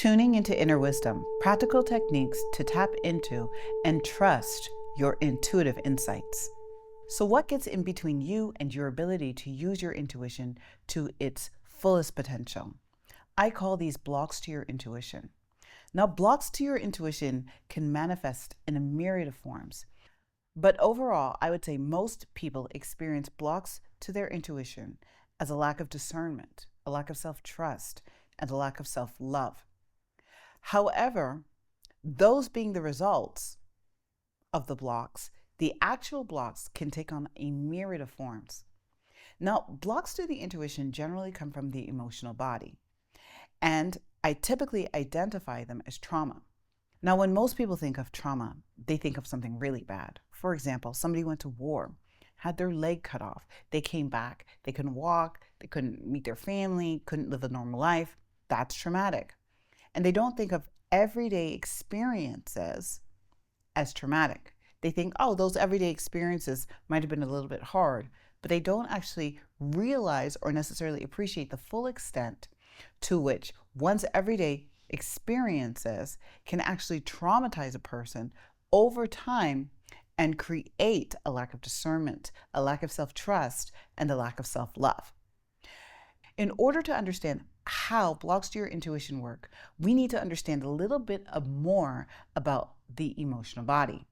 Tuning into inner wisdom, practical techniques to tap into and trust your intuitive insights. So what gets in between you and your ability to use your intuition to its fullest potential? I call these blocks to your intuition. Now, blocks to your intuition can manifest in a myriad of forms. But overall, I would say most people experience blocks to their intuition as a lack of discernment, a lack of self-trust, and a lack of self-love. However, those being the results of the blocks, the actual blocks can take on a myriad of forms. Now, blocks to the intuition generally come from the emotional body, and I typically identify them as trauma. Now, when most people think of trauma, they think of something really bad. For example, somebody went to war, had their leg cut off. They came back. They couldn't walk. They couldn't meet their family, couldn't live a normal life. That's traumatic. And they don't think of everyday experiences as traumatic. They think, oh, those everyday experiences might have been a little bit hard, but they don't actually realize or necessarily appreciate the full extent to which one's everyday experiences can actually traumatize a person over time and create a lack of discernment, a lack of self-trust, and a lack of self-love. In order to understand how blocks to your intuition work, we need to understand a little bit more about the emotional body.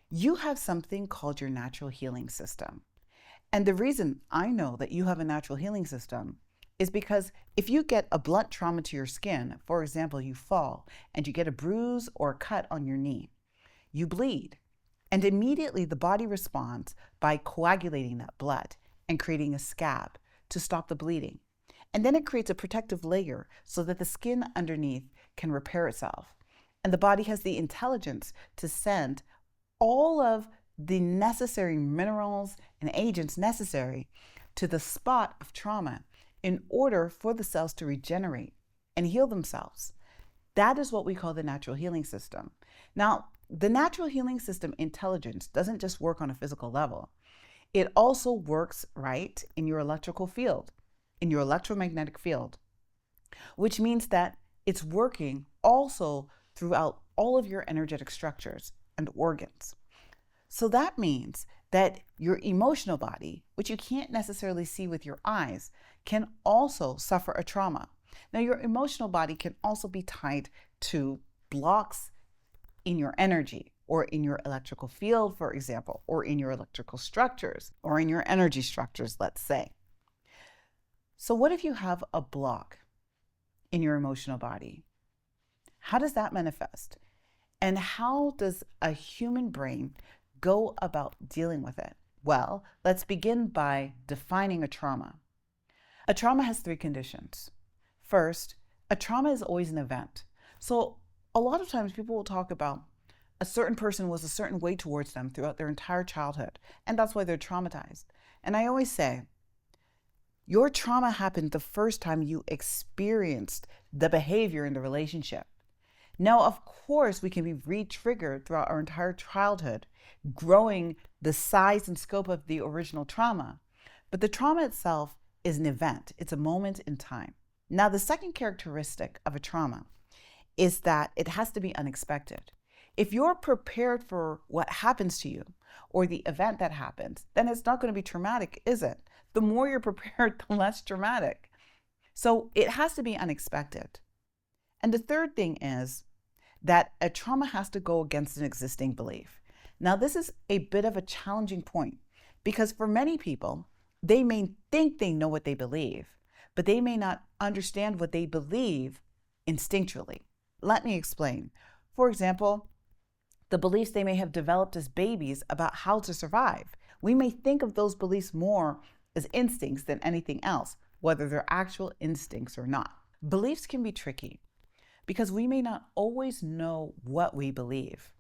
You have something called your natural healing system. And the reason I know that you have a natural healing system is because if you get a blunt trauma to your skin, for example, you fall and you get a bruise or a cut on your knee, you bleed. And immediately the body responds by coagulating that blood and creating a scab to stop the bleeding. And then it creates a protective layer so that the skin underneath can repair itself. And the body has the intelligence to send all of the necessary minerals and agents necessary to the spot of trauma in order for the cells to regenerate and heal themselves. That is what we call the natural healing system. Now, the natural healing system intelligence doesn't just work on a physical level. It also works right in your electrical field, in your electromagnetic field, which means that it's working also throughout all of your energetic structures and organs. So that means that your emotional body, which you can't necessarily see with your eyes, can also suffer a trauma. Now, your emotional body can also be tied to blocks in your energy or in your electrical field, for example, or in your electrical structures or in your energy structures, let's say. So what if you have a block in your emotional body? How does that manifest? And how does a human brain go about dealing with it? Well, let's begin by defining a trauma. A trauma has three conditions. First, a trauma is always an event. So a lot of times people will talk about a certain person was a certain way towards them throughout their entire childhood, and that's why they're traumatized. And I always say, your trauma happened the first time you experienced the behavior in the relationship. Now, of course, we can be re-triggered throughout our entire childhood, growing the size and scope of the original trauma. But the trauma itself is an event. It's a moment in time. Now, the second characteristic of a trauma is that it has to be unexpected. If you're prepared for what happens to you or the event that happens, then it's not going to be traumatic, is it? The more you're prepared, the less traumatic. So it has to be unexpected. And the third thing is that a trauma has to go against an existing belief. Now, this is a bit of a challenging point because for many people, they may think they know what they believe, but they may not understand what they believe instinctually. Let me explain. For example, the beliefs they may have developed as babies about how to survive. We may think of those beliefs more as instincts than anything else, whether they're actual instincts or not. Beliefs can be tricky because we may not always know what we believe.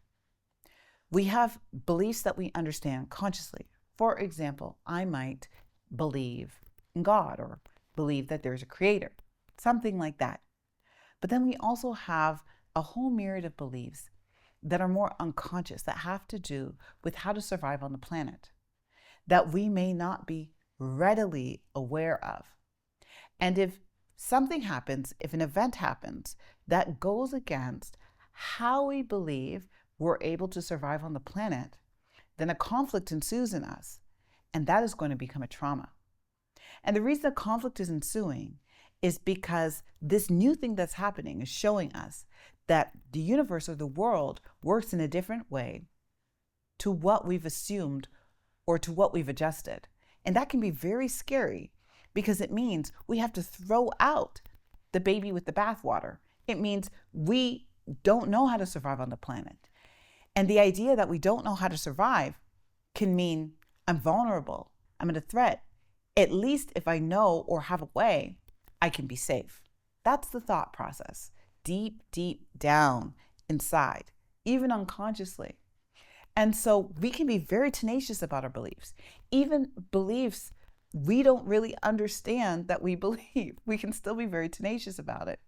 We have beliefs that we understand consciously. For example, I might believe in God or believe that there's a creator, something like that. But then we also have a whole myriad of beliefs that are more unconscious, that have to do with how to survive on the planet, that we may not be readily aware of. And if something happens, if an event happens that goes against how we believe we're able to survive on the planet, then a conflict ensues in us, and that is going to become a trauma. And the reason the conflict is ensuing is because this new thing that's happening is showing us that the universe or the world works in a different way to what we've assumed or to what we've adjusted. And that can be very scary because it means we have to throw out the baby with the bathwater. It means we don't know how to survive on the planet. And the idea that we don't know how to survive can mean I'm vulnerable, I'm under threat. At least if I know or have a way, I can be safe. That's the thought process, deep, deep down inside, even unconsciously. And so we can be very tenacious about our beliefs, even beliefs we don't really understand that we believe. We can still be very tenacious about it.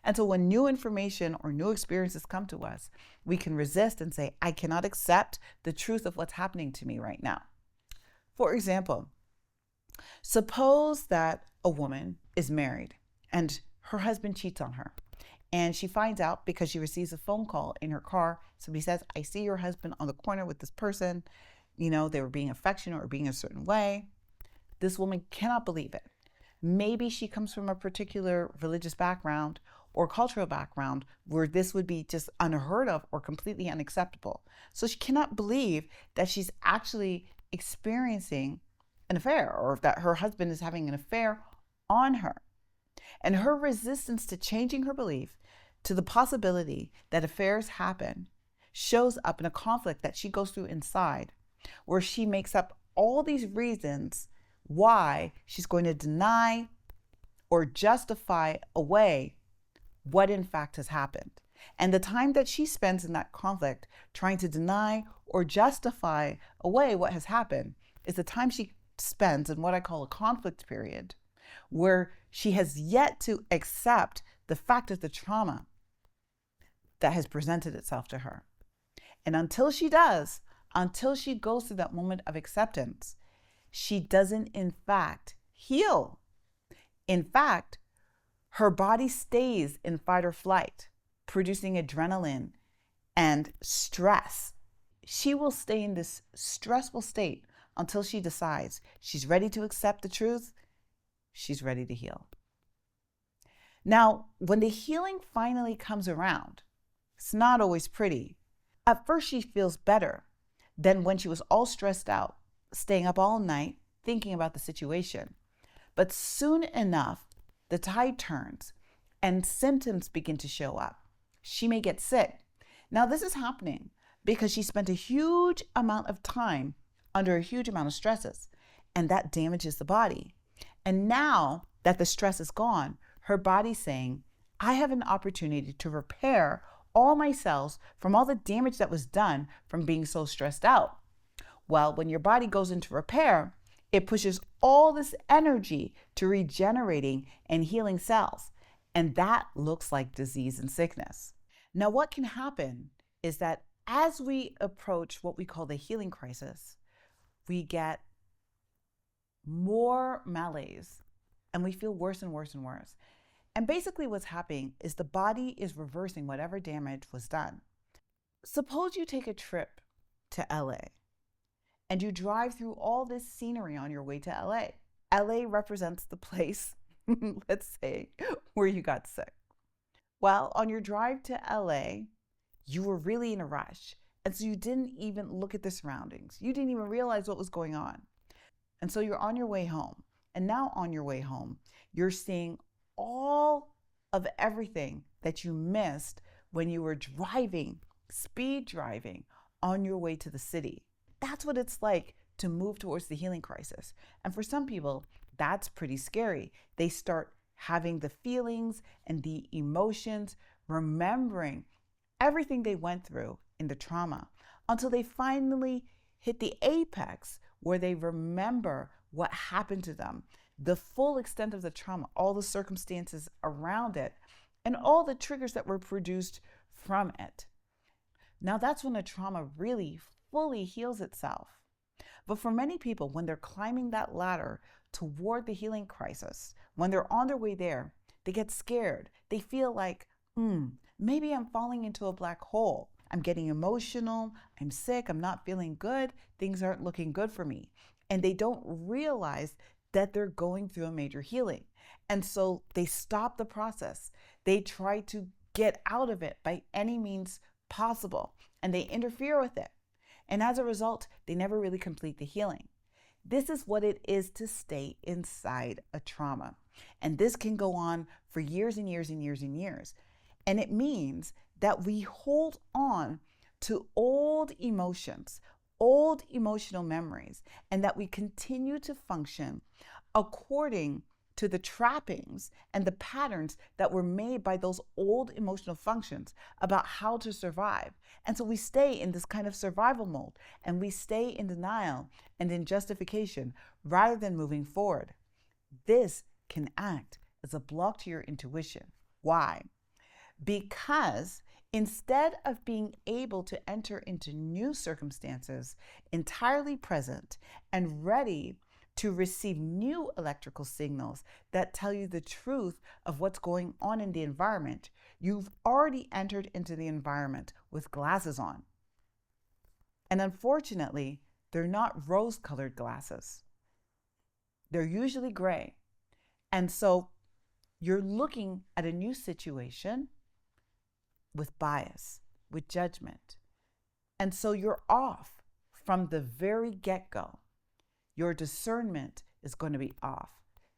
And so when new information or new experiences come to us, we can resist and say, I cannot accept the truth of what's happening to me right now. For example, suppose that a woman is married and her husband cheats on her. And she finds out because she receives a phone call in her car. Somebody says, I see your husband on the corner with this person. You know, they were being affectionate or being a certain way. This woman cannot believe it. Maybe she comes from a particular religious background or cultural background where this would be just unheard of or completely unacceptable. So she cannot believe that she's actually experiencing an affair or that her husband is having an affair on her. And her resistance to changing her belief to the possibility that affairs happen shows up in a conflict that she goes through inside, where she makes up all these reasons why she's going to deny or justify away what in fact has happened. And the time that she spends in that conflict trying to deny or justify away what has happened is the time she spends in what I call a conflict period, where she has yet to accept the fact of the trauma that has presented itself to her. And until she does, until she goes through that moment of acceptance, she doesn't in fact heal. In fact, her body stays in fight or flight, producing adrenaline and stress. She will stay in this stressful state until she decides she's ready to accept the truth, she's ready to heal. Now, when the healing finally comes around, it's not always pretty. At first, she feels better than when she was all stressed out, staying up all night, thinking about the situation. But soon enough, the tide turns and symptoms begin to show up. She may get sick. Now, this is happening because she spent a huge amount of time under a huge amount of stresses, and that damages the body. And now that the stress is gone, her body's saying, I have an opportunity to repair all my cells from all the damage that was done from being so stressed out. Well, when your body goes into repair, it pushes all this energy to regenerating and healing cells. And that looks like disease and sickness. Now, what can happen is that as we approach what we call the healing crisis, we get more malaise and we feel worse and worse and worse. And basically what's happening is the body is reversing whatever damage was done. Suppose you take a trip to LA and you drive through all this scenery on your way to LA. LA represents the place, let's say, where you got sick. Well, on your drive to LA, you were really in a rush. And so you didn't even look at the surroundings. You didn't even realize what was going on. And so you're on your way home. And now on your way home, you're seeing all of everything that you missed when you were driving, speed driving on your way to the city. That's what it's like to move towards the healing crisis. And for some people, that's pretty scary. They start having the feelings and the emotions, remembering everything they went through in the trauma until they finally hit the apex where they remember what happened to them, the full extent of the trauma, all the circumstances around it, and all the triggers that were produced from it. Now that's when the trauma really fully heals itself. But for many people, when they're climbing that ladder toward the healing crisis, when they're on their way there, they get scared. They feel like, Maybe I'm falling into a black hole. I'm getting emotional. I'm sick. I'm not feeling good. Things aren't looking good for me. And they don't realize that they're going through a major healing. And so they stop the process. They try to get out of it by any means possible, and they interfere with it. And as a result, they never really complete the healing. This is what it is to stay inside a trauma. And this can go on for years and years and years and years. And it means that we hold on to old emotions, old emotional memories, and that we continue to function according to the trappings and the patterns that were made by those old emotional functions about how to survive. And so we stay in this kind of survival mode, and we stay in denial and in justification rather than moving forward. This can act as a block to your intuition. Why? Because instead of being able to enter into new circumstances entirely present and ready to receive new electrical signals that tell you the truth of what's going on in the environment, you've already entered into the environment with glasses on. And unfortunately, they're not rose-colored glasses. They're usually gray. And so you're looking at a new situation with bias, with judgment. And so you're off from the very get-go. Your discernment is going to be off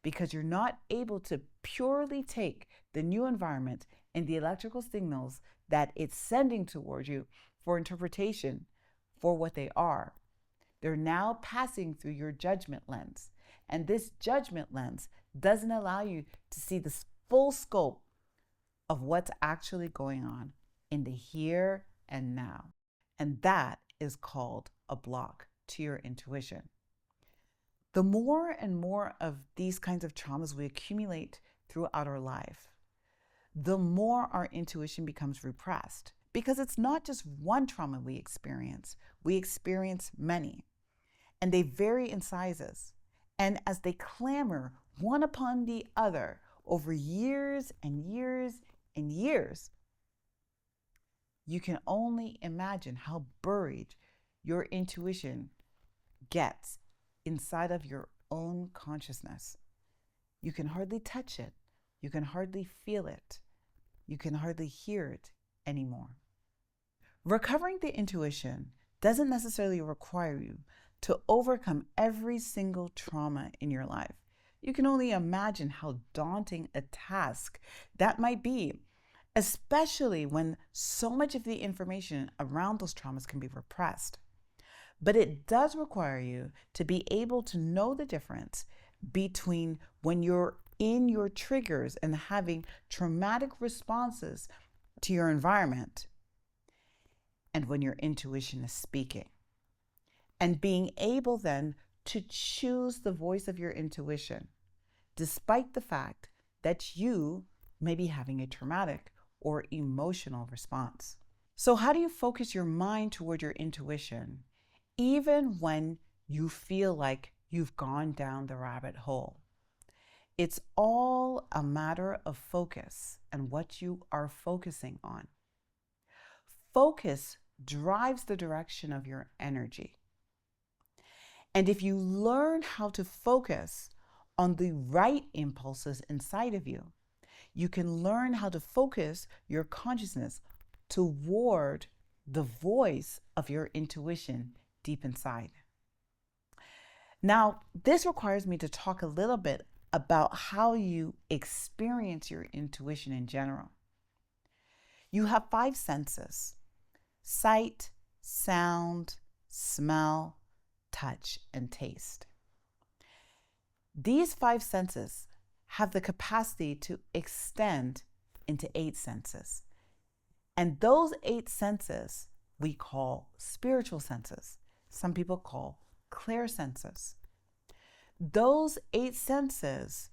because you're not able to purely take the new environment and the electrical signals that it's sending towards you for interpretation for what they are. They're now passing through your judgment lens. And this judgment lens doesn't allow you to see the full scope of what's actually going on in the here and now. And that is called a block to your intuition. The more and more of these kinds of traumas we accumulate throughout our life, the more our intuition becomes repressed. Because it's not just one trauma we experience many. And they vary in sizes. And as they clamor one upon the other over years and years and years, you can only imagine how buried your intuition gets inside of your own consciousness. You can hardly touch it. You can hardly feel it. You can hardly hear it anymore. Recovering the intuition doesn't necessarily require you to overcome every single trauma in your life. You can only imagine how daunting a task that might be, especially when so much of the information around those traumas can be repressed. But it does require you to be able to know the difference between when you're in your triggers and having traumatic responses to your environment and when your intuition is speaking. And being able then to choose the voice of your intuition, despite the fact that you may be having a traumatic or emotional response. So how do you focus your mind toward your intuition, even when you feel like you've gone down the rabbit hole? It's all a matter of focus and what you are focusing on. Focus drives the direction of your energy. And if you learn how to focus on the right impulses inside of you, you can learn how to focus your consciousness toward the voice of your intuition deep inside. Now, this requires me to talk a little bit about how you experience your intuition in general. You have 5 senses: sight, sound, smell, touch, and taste. These 5 senses have the capacity to extend into 8 senses. And those 8 senses we call spiritual senses. Some people call clairsenses. Those 8 senses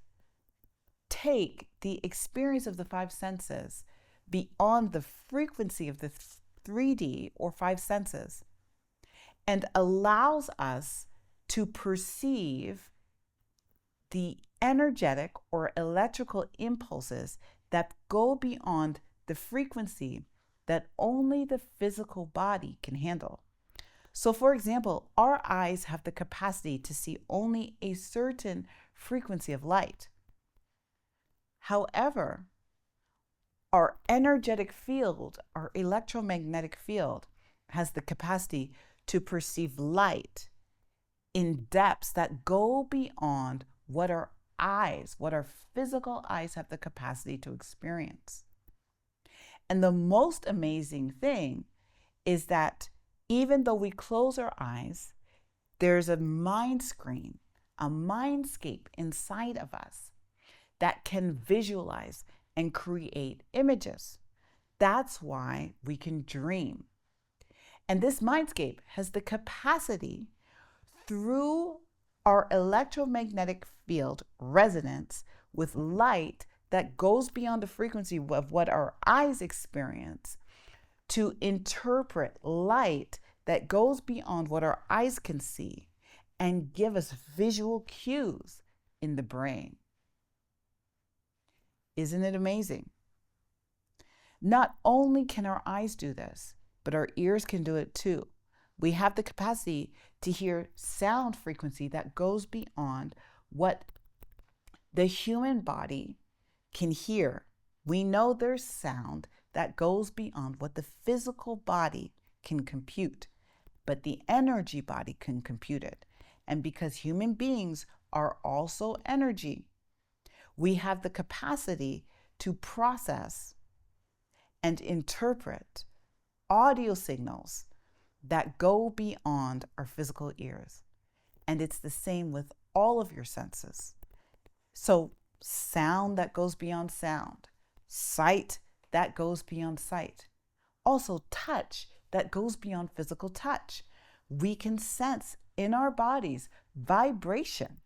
take the experience of the 5 senses beyond the frequency of the 3D or 5 senses and allows us to perceive the energetic or electrical impulses that go beyond the frequency that only the physical body can handle. So, for example, our eyes have the capacity to see only a certain frequency of light. However, our energetic field, our electromagnetic field, has the capacity to perceive light in depths that go beyond what our physical eyes have the capacity to experience. And the most amazing thing is that even though we close our eyes, there's a mind screen, a mindscape inside of us that can visualize and create images. That's why we can dream. And this mindscape has the capacity, through our electromagnetic field resonance with light that goes beyond the frequency of what our eyes experience, to interpret light that goes beyond what our eyes can see and give us visual cues in the brain. Isn't it amazing? Not only can our eyes do this, but our ears can do it too. We have the capacity to hear sound frequency that goes beyond what the human body can hear. We know there's sound that goes beyond what the physical body can compute, but the energy body can compute it. And because human beings are also energy, we have the capacity to process and interpret audio signals that go beyond our physical ears. And it's the same with all of your senses. So sound that goes beyond sound, sight that goes beyond sight, also touch that goes beyond physical touch. We can sense in our bodies vibration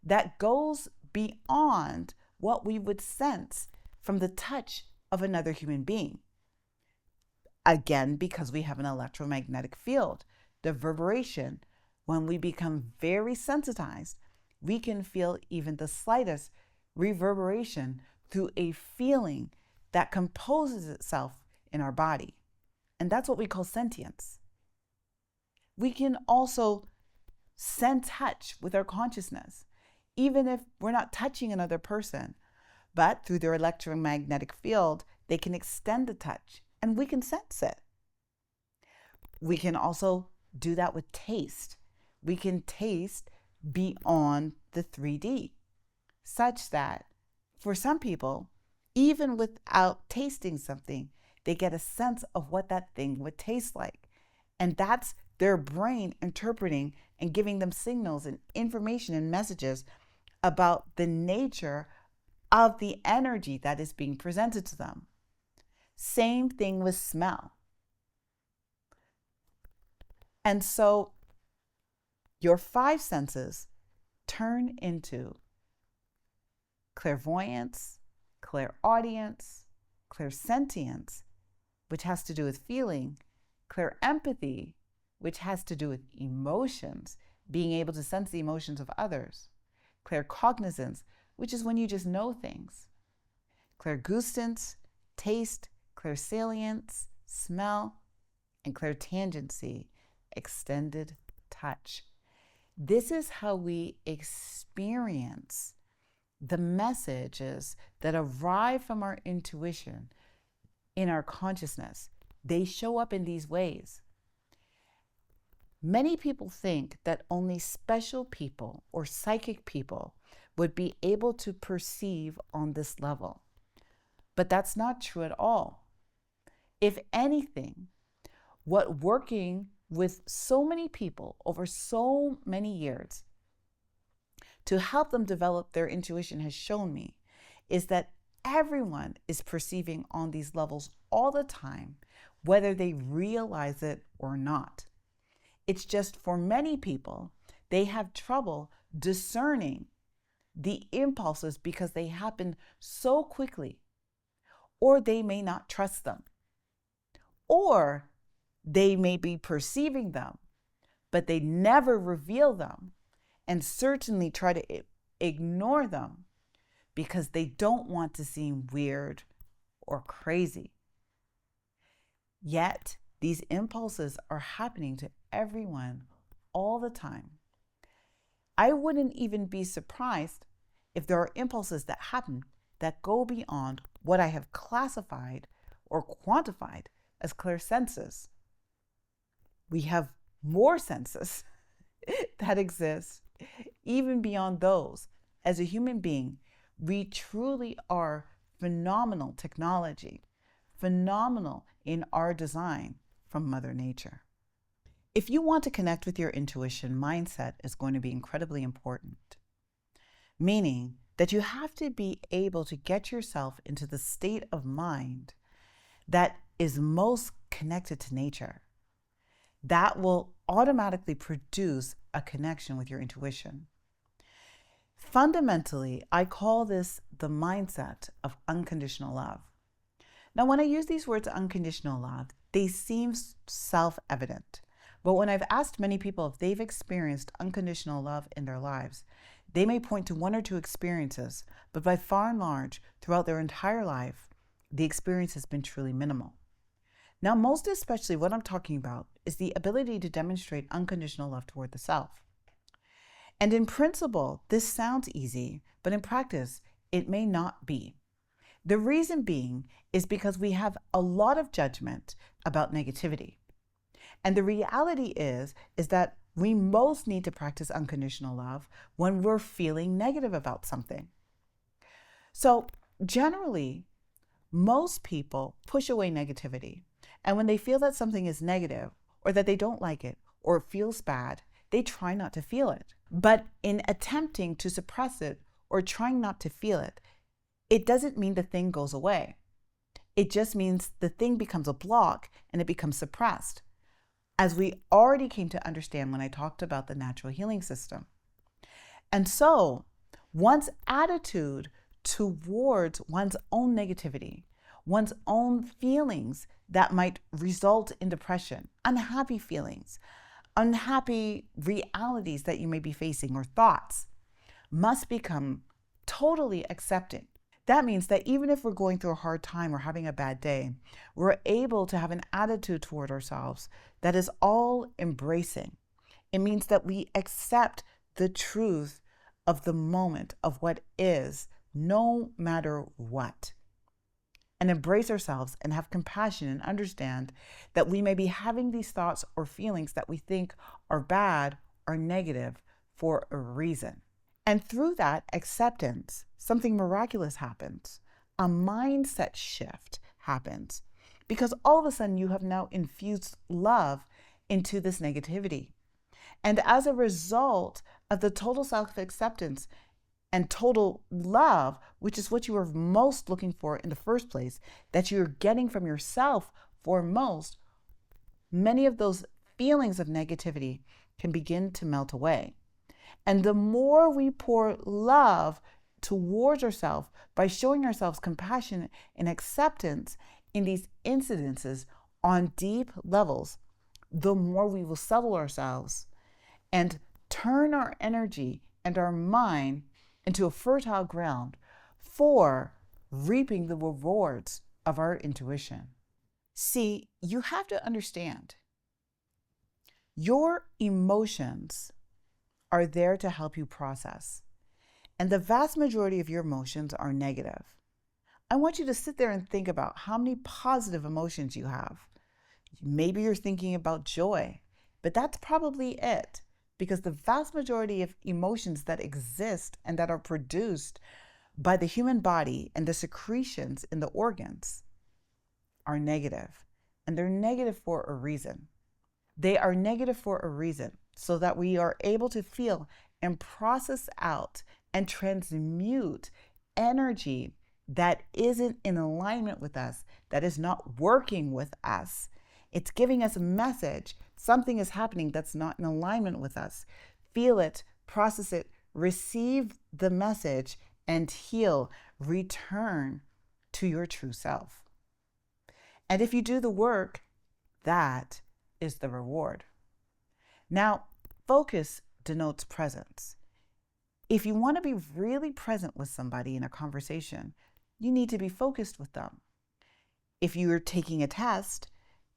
that goes beyond what we would sense from the touch of another human being. Again, because we have an electromagnetic field, the reverberation, when we become very sensitized, we can feel even the slightest reverberation through a feeling that composes itself in our body. And that's what we call sentience. We can also send touch with our consciousness, even if we're not touching another person, but through their electromagnetic field, they can extend the touch and we can sense it. We can also do that with taste. We can taste beyond the 3D, such that for some people, even without tasting something, they get a sense of what that thing would taste like. And that's their brain interpreting and giving them signals and information and messages about the nature of the energy that is being presented to them. Same thing with smell. And so your 5 senses turn into clairvoyance, clairaudience, clairsentience, which has to do with feeling, clairempathy, which has to do with emotions, being able to sense the emotions of others, claircognizance, which is when you just know things, clairgustance, taste, clairsalience, smell, and clairtangency, extended touch. This is how we experience the messages that arrive from our intuition in our consciousness. They show up in these ways. Many people think that only special people or psychic people would be able to perceive on this level. But that's not true at all. If anything, what working with so many people over so many years to help them develop their intuition has shown me is that everyone is perceiving on these levels all the time, whether they realize it or not. It's just for many people, they have trouble discerning the impulses because they happen so quickly, or they may not trust them, or they may be perceiving them, but they never reveal them and certainly try to ignore them because they don't want to seem weird or crazy. Yet, these impulses are happening to everyone all the time. I wouldn't even be surprised if there are impulses that happen that go beyond what I have classified or quantified as clairsenses. We have more senses that exist even beyond those. As a human being, we truly are phenomenal technology, phenomenal in our design from Mother Nature. If you want to connect with your intuition, mindset is going to be incredibly important, meaning that you have to be able to get yourself into the state of mind that is most connected to nature. That will automatically produce a connection with your intuition. Fundamentally, I call this the mindset of unconditional love. Now, when I use these words unconditional love, they seem self-evident. But when I've asked many people if they've experienced unconditional love in their lives, they may point to one or two experiences, but by far and large, throughout their entire life, the experience has been truly minimal. Now, most especially what I'm talking about is the ability to demonstrate unconditional love toward the self. And in principle, this sounds easy, but in practice, it may not be. The reason being is because we have a lot of judgment about negativity. And the reality is that we most need to practice unconditional love when we're feeling negative about something. So generally, most people push away negativity. And when they feel that something is negative or that they don't like it or it feels bad, they try not to feel it. But in attempting to suppress it or trying not to feel it, it doesn't mean the thing goes away. It just means the thing becomes a block and it becomes suppressed, as we already came to understand when I talked about the natural healing system. And so one's attitude towards one's own negativity, one's own feelings that might result in depression, unhappy feelings, unhappy realities that you may be facing or thoughts, must become totally accepting. That means that even if we're going through a hard time or having a bad day, we're able to have an attitude toward ourselves that is all embracing. It means that we accept the truth of the moment of what is, no matter what, and embrace ourselves and have compassion and understand that we may be having these thoughts or feelings that we think are bad or negative for a reason. And through that acceptance, something miraculous happens. A mindset shift happens because all of a sudden you have now infused love into this negativity. And as a result of the total self-acceptance and total love, which is what you were most looking for in the first place, that you're getting from yourself foremost, many of those feelings of negativity can begin to melt away. And the more we pour love towards ourselves by showing ourselves compassion and acceptance in these incidences on deep levels, the more we will settle ourselves and turn our energy and our mind into a fertile ground for reaping the rewards of our intuition. See, you have to understand, your emotions are there to help you process. And the vast majority of your emotions are negative. I want you to sit there and think about how many positive emotions you have. Maybe you're thinking about joy, but that's probably it, because the vast majority of emotions that exist and that are produced by the human body and the secretions in the organs are negative. And they're negative for a reason. They are negative for a reason, so that we are able to feel and process out and transmute energy that isn't in alignment with us, that is not working with us. It's giving us a message. Something is happening that's not in alignment with us. Feel it, process it, receive the message, and heal. Return to your true self. And if you do the work, that is the reward. Now, focus denotes presence. If you want to be really present with somebody in a conversation, you need to be focused with them. If you're taking a test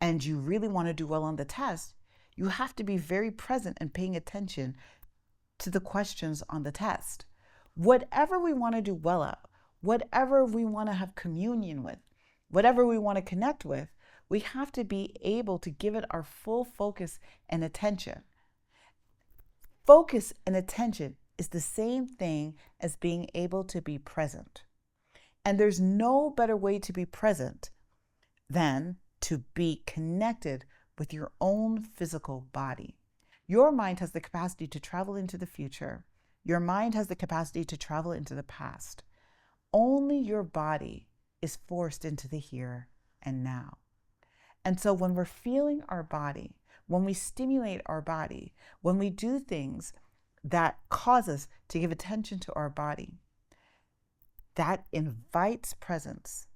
and you really want to do well on the test, you have to be very present and paying attention to the questions on the test. Whatever we want to do well at, whatever we want to have communion with, whatever we want to connect with, we have to be able to give it our full focus and attention. Focus and attention is the same thing as being able to be present. And there's no better way to be present than to be connected with your own physical body. Your mind has the capacity to travel into the future. Your mind has the capacity to travel into the past. Only your body is forced into the here and now. And so when we're feeling our body, when we stimulate our body, when we do things that cause us to give attention to our body, that invites presence.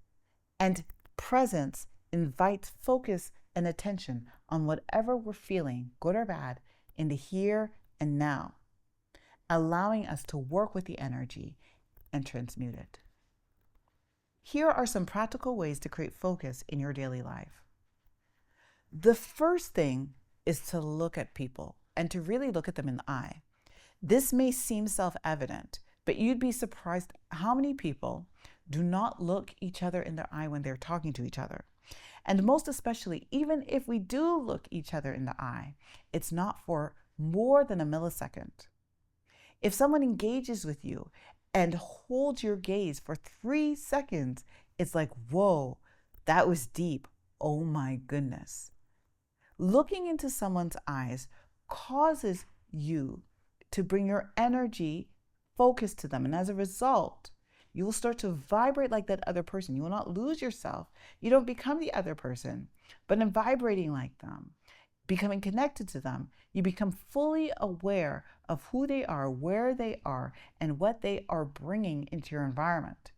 And presence invites focus and attention on whatever we're feeling, good or bad, in the here and now, allowing us to work with the energy and transmute it. Here are some practical ways to create focus in your daily life. The first thing is to look at people and to really look at them in the eye. This may seem self-evident, but you'd be surprised how many people do not look each other in the eye when they're talking to each other. And most especially, even if we do look each other in the eye, it's not for more than a millisecond. If someone engages with you and holds your gaze for 3 seconds, it's like, whoa, that was deep. Oh my goodness. Looking into someone's eyes causes you to bring your energy focus to them. And as a result, you will start to vibrate like that other person. You will not lose yourself. You don't become the other person, but in vibrating like them, becoming connected to them, you become fully aware of who they are, where they are, and what they are bringing into your environment.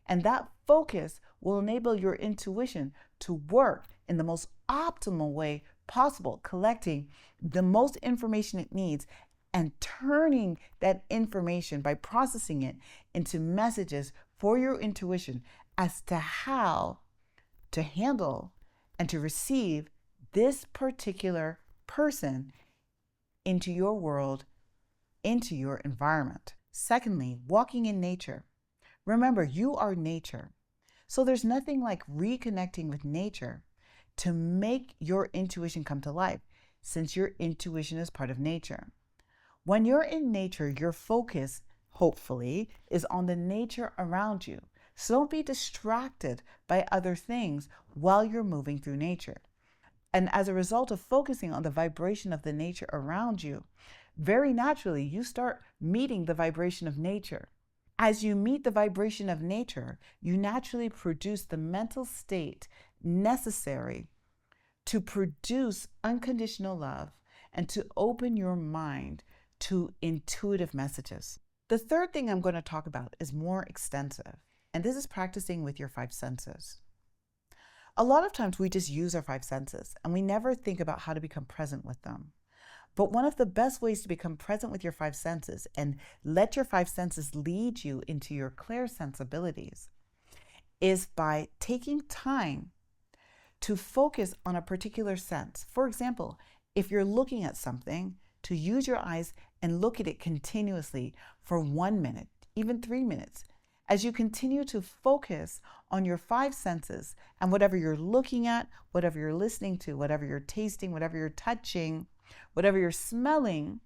And that focus will enable your intuition to work in the most optimal way possible, collecting the most information it needs and turning that information by processing it into messages for your intuition as to how to handle and to receive this particular person into your world, into your environment. Secondly, walking in nature. Remember, you are nature. So there's nothing like reconnecting with nature to make your intuition come to life, since your intuition is part of nature. When you're in nature, your focus, hopefully, is on the nature around you. So don't be distracted by other things while you're moving through nature. And as a result of focusing on the vibration of the nature around you, very naturally, you start meeting the vibration of nature. As you meet the vibration of nature, you naturally produce the mental state necessary to produce unconditional love and to open your mind to intuitive messages. The third thing I'm going to talk about is more extensive, and this is practicing with your 5 senses. A lot of times we just use our 5 senses and we never think about how to become present with them. But one of the best ways to become present with your 5 senses and let your 5 senses lead you into your clairsense abilities is by taking time to focus on a particular sense. For example, if you're looking at something, to use your eyes and look at it continuously for 1 minute, even 3 minutes. As you continue to focus on your 5 senses and whatever you're looking at, whatever you're listening to, whatever you're tasting, whatever you're touching, whatever you're smelling,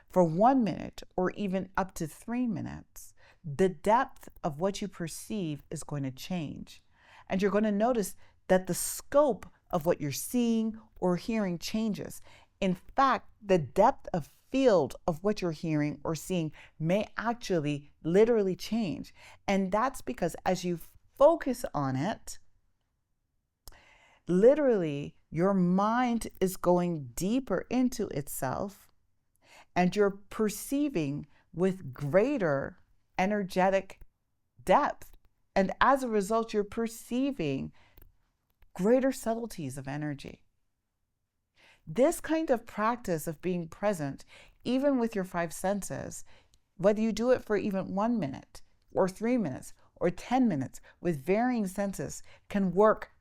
for 1 minute or even up to 3 minutes, the depth of what you perceive is going to change. And you're going to notice that the scope of what you're seeing or hearing changes. In fact, the depth of field of what you're hearing or seeing may actually literally change. And that's because as you focus on it, literally your mind is going deeper into itself and you're perceiving with greater energetic depth. And as a result, you're perceiving greater subtleties of energy. This kind of practice of being present, even with your 5 senses, whether you do it for even 1 minute or 3 minutes or 10 minutes with varying senses can work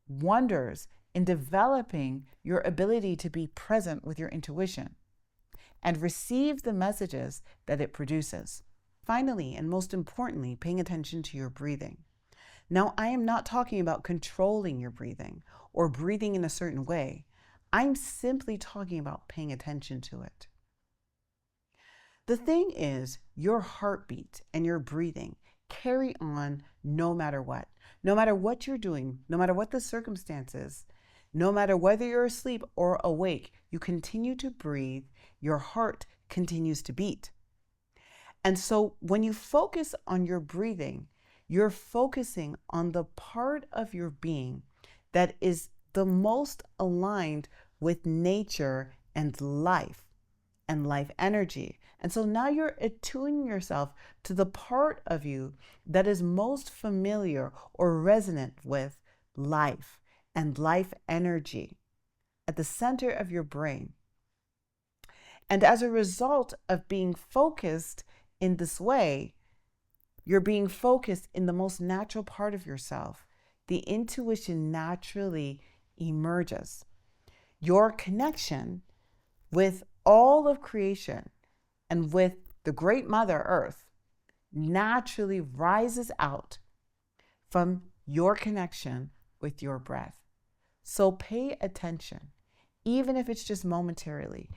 wonders in developing your ability to be present with your intuition and receive the messages that it produces. Finally, and most importantly, paying attention to your breathing. Now, I am not talking about controlling your breathing or breathing in a certain way. I'm simply talking about paying attention to it. The thing is, your heartbeat and your breathing carry on no matter what. No matter what you're doing, no matter what the circumstances, no matter whether you're asleep or awake, you continue to breathe, your heart continues to beat. And so when you focus on your breathing, you're focusing on the part of your being that is the most aligned with nature and life energy. And so now you're attuning yourself to the part of you that is most familiar or resonant with life and life energy at the center of your brain. And as a result of being focused in this way, you're being focused in the most natural part of yourself. The intuition naturally emerges. Your connection with all of creation and with the great Mother Earth naturally rises out from your connection with your breath. So pay attention, even if it's just momentarily,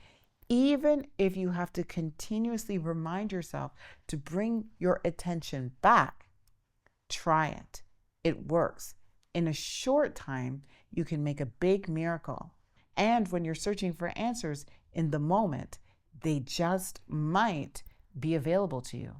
even if you have to continuously remind yourself to bring your attention back. Try it. It works. In a short time, you can make a big miracle. And when you're searching for answers in the moment, they just might be available to you.